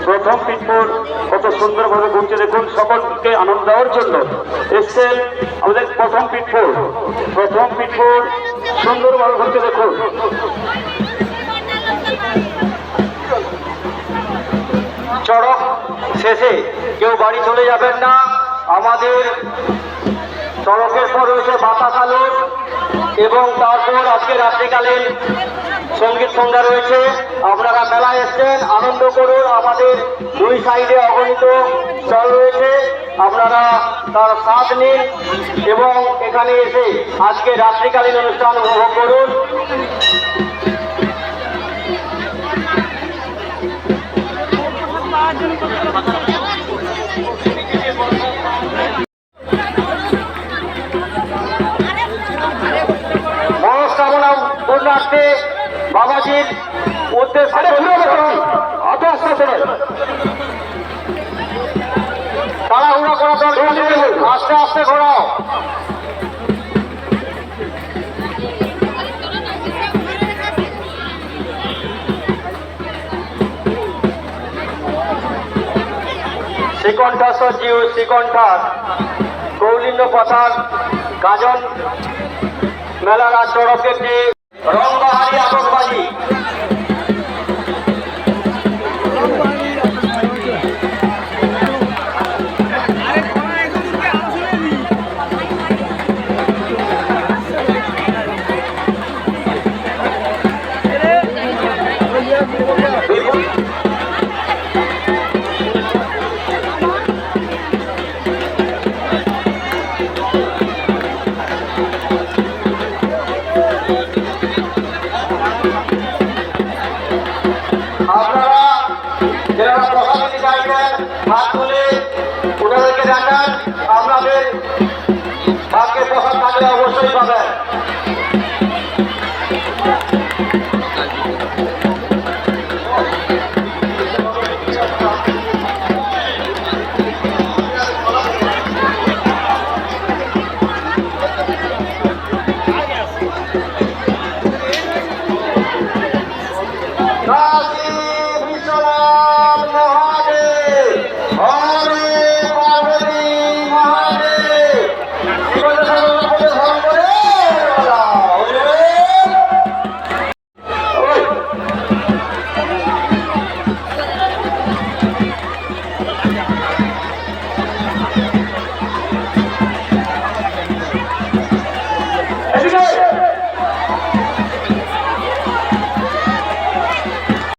প্রথম পিটপুর কত সুন্দরভাবে ঘুরছে দেখুন। সকলকে আনন্দ দেওয়ার জন্য এসছেন আমাদের প্রথম পিটপুর সুন্দরভাবে ঘুরছে দেখুন। চড়ক শেষে কেউ বাড়ি চলে যাবেন না। আমাদের চড়কের পর রয়েছে বাতাস আলো এবং তারপর আজকে রাত্রিকালীন সঙ্গীত সন্ধ্যা রয়েছে। আপনারা মেলায় এসছেন, আনন্দ করুন। আমাদের দুই সাইডে অগণিত স্টল রয়েছে, আপনারা তার সাথ নিন এবং এখানে এসে আজকে রাত্রিকালীন অনুষ্ঠান উপভোগ করুন। মনস্কামনা পূর্ণার্থে বাবাজির উদ্দেশ্যে তাড়াহুড়া করা দরকার নেই, আস্তে আস্তে ঘোরাও। শ্রীকণ্ঠা সচিব শ্রীকণ্ঠার কৌলিন্য পথার গাজন মেলার আর চড়কের যে রংবাহারি আতশবাজি হাত তুলে ওনাদেরকে দেখান। আপনাদের ভাগ্যে প্রসাদ থাকলে অবশ্যই পাবেন। কাশী বিশ্বনাথ